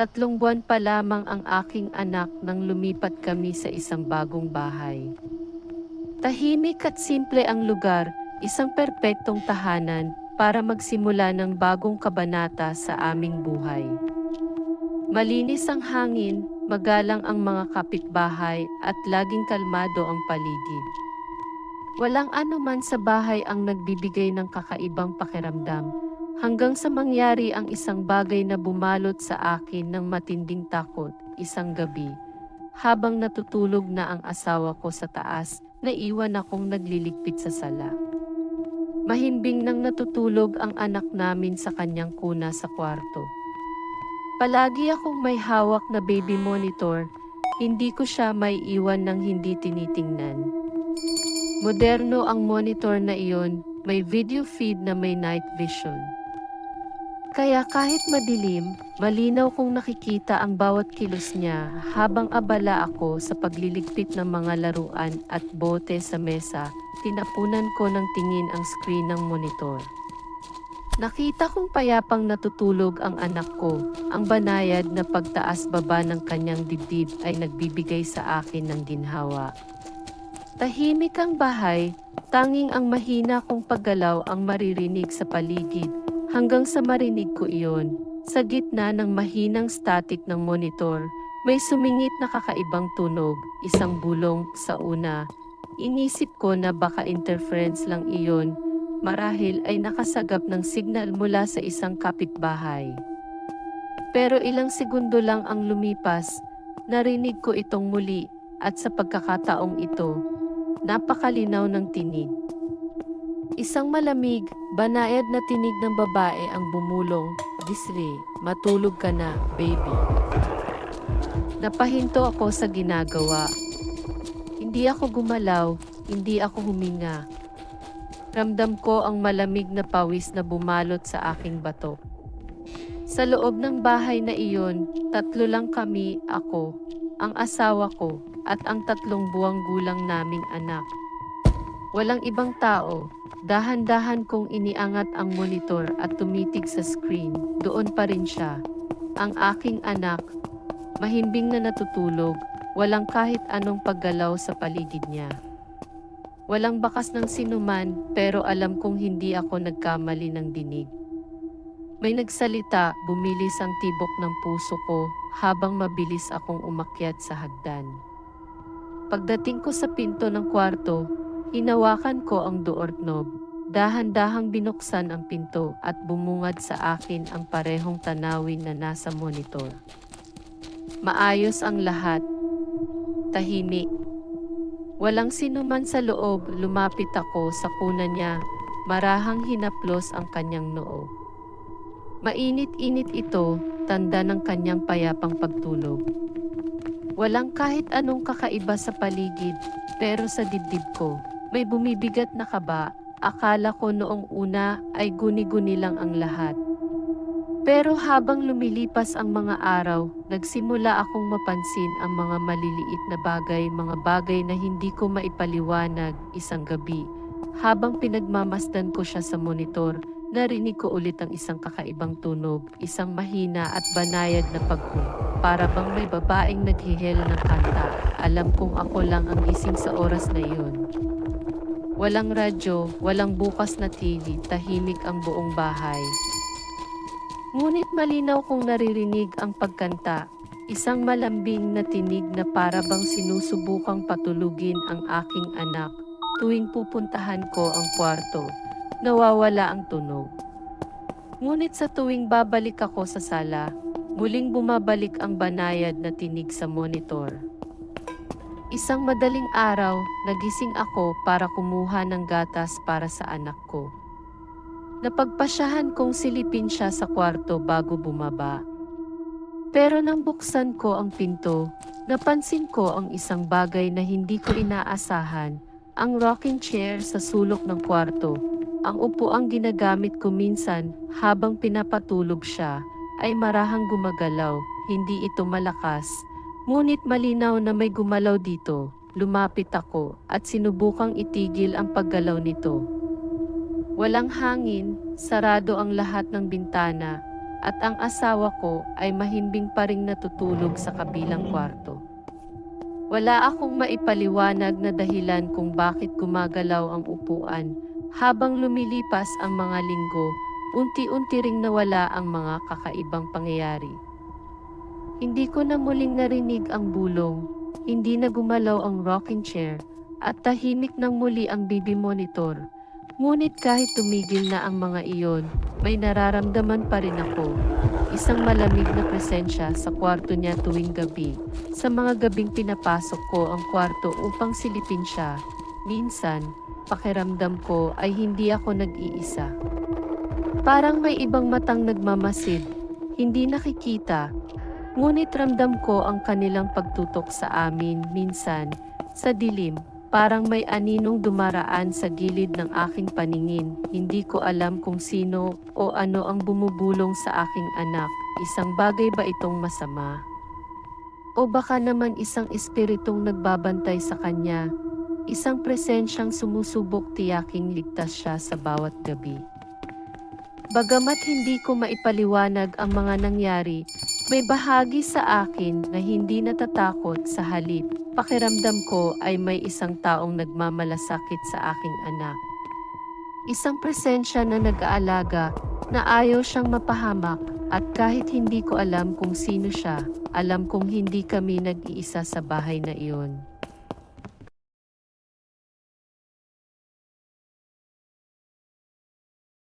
3 buwan pa lamang ang aking anak nang lumipat kami sa isang bagong bahay. Tahimik at simple ang lugar, isang perpektong tahanan para magsimula ng bagong kabanata sa aming buhay. Malinis ang hangin, magalang ang mga kapitbahay at laging kalmado ang paligid. Walang anuman sa bahay ang nagbibigay ng kakaibang pakiramdam, hanggang sa mangyari ang isang bagay na bumalot sa akin ng matinding takot. Isang gabi, habang natutulog na ang asawa ko sa taas, naiwan akong nagliligpit sa sala. Mahimbing nang natutulog ang anak namin sa kanyang kuna sa kwarto. Palagi akong may hawak na baby monitor, hindi ko siya maiiwan ng hindi tinitingnan. Moderno ang monitor na iyon, may video feed na may night vision. Kaya kahit madilim, malinaw kong nakikita ang bawat kilos niya habang abala ako sa pagliligpit ng mga laruan at bote sa mesa, tinapunan ko ng tingin ang screen ng monitor. Nakita kong payapang natutulog ang anak ko, ang banayad na pagtaas-baba ng kanyang dibdib ay nagbibigay sa akin ng ginhawa. Tahimik ang bahay, tanging ang mahina kong paggalaw ang maririnig sa paligid. Hanggang sa marinig ko iyon, sa gitna ng mahinang static ng monitor, may sumingit na kakaibang tunog, isang bulong sa una. Inisip ko na baka interference lang iyon, marahil ay nakasagap ng signal mula sa isang kapitbahay. Pero ilang segundo lang ang lumipas, narinig ko itong muli, at sa pagkakataong ito, napakalinaw ng tinig. Isang malamig, banayad na tinig ng babae ang bumulong, "Desiree, matulog ka na, baby." Napahinto ako sa ginagawa. Hindi ako gumalaw, hindi ako huminga. Ramdam ko ang malamig na pawis na bumalot sa aking bato. Sa loob ng bahay na iyon, 3 lang kami, ako, ang asawa ko, at ang 3 buwang gulang naming anak. Walang ibang tao. Dahan-dahan kong iniangat ang monitor at tumitig sa screen. Doon pa rin siya, ang aking anak, mahimbing na natutulog, walang kahit anong paggalaw sa paligid niya. Walang bakas ng sinuman, pero alam kong hindi ako nagkamali ng dinig. May nagsalita, bumilis ang tibok ng puso ko habang mabilis akong umakyat sa hagdan. Pagdating ko sa pinto ng kwarto, hinawakan ko ang doorknob, dahan-dahang binuksan ang pinto at bumungad sa akin ang parehong tanawin na nasa monitor. Maayos ang lahat. Tahimik. Walang sinuman sa loob, lumapit ako sa kuna niya, marahang hinaplos ang kanyang noo. Mainit-init ito, tanda ng kanyang payapang pagtulog. Walang kahit anong kakaiba sa paligid, pero sa dibdib ko, may bumibigat na kaba. Akala ko noong una ay guni-guni lang ang lahat. Pero habang lumilipas ang mga araw, nagsimula akong mapansin ang mga maliliit na bagay, mga bagay na hindi ko maipaliwanag. Isang gabi, habang pinagmamasdan ko siya sa monitor, narinig ko ulit ang isang kakaibang tunog, isang mahina at banayad na para bang may babaeng naghihel ng kanta. Alam kong ako lang ang gising sa oras na iyon. Walang radyo, walang bukas na TV, tahimik ang buong bahay. Ngunit malinaw kong naririnig ang pagkanta, isang malambing na tinig na para bang sinusubukang patulugin ang aking anak. Tuwing pupuntahan ko ang kwarto, nawawala ang tunog. Ngunit sa tuwing babalik ako sa sala, muling bumabalik ang banayad na tinig sa monitor. Isang madaling araw, nagising ako para kumuha ng gatas para sa anak ko. Napagpasyahan kong silipin siya sa kwarto bago bumaba. Pero nang buksan ko ang pinto, napansin ko ang isang bagay na hindi ko inaasahan, ang rocking chair sa sulok ng kwarto. Ang upuang ginagamit ko minsan habang pinapatulog siya, ay marahang gumagalaw, hindi ito malakas. Ngunit malinaw na may gumalaw dito. Lumapit ako at sinubukang itigil ang paggalaw nito. Walang hangin, sarado ang lahat ng bintana, at ang asawa ko ay mahimbing pa ring natutulog sa kabilang kwarto. Wala akong maipaliwanag na dahilan kung bakit gumagalaw ang upuan. Habang lumilipas ang mga linggo, unti-unti ring nawala ang mga kakaibang pangyayari. Hindi ko na muling narinig ang bulong, hindi na gumalaw ang rocking chair, at tahimik nang muli ang baby monitor. Ngunit kahit tumigil na ang mga iyon, may nararamdaman pa rin ako. Isang malamig na presensya sa kwarto niya tuwing gabi. Sa mga gabing pinapasok ko ang kwarto upang silipin siya, minsan, pakiramdam ko ay hindi ako nag-iisa. Parang may ibang matang nagmamasid, hindi nakikita, ngunit ramdam ko ang kanilang pagtutok sa amin minsan, sa dilim. Parang may aninong dumaraan sa gilid ng aking paningin. Hindi ko alam kung sino o ano ang bumubulong sa aking anak. Isang bagay ba itong masama? O baka naman isang espiritong nagbabantay sa kanya? Isang presensyang sumusubok tiyaking ligtas siya sa bawat gabi. Bagamat hindi ko maipaliwanag ang mga nangyari, may bahagi sa akin na hindi natatakot. Sa halip, pakiramdam ko ay may isang taong nagmamalasakit sa aking anak. Isang presensya na nag-aalaga, na ayaw siyang mapahamak, at kahit hindi ko alam kung sino siya, alam kong hindi kami nag-iisa sa bahay na iyon.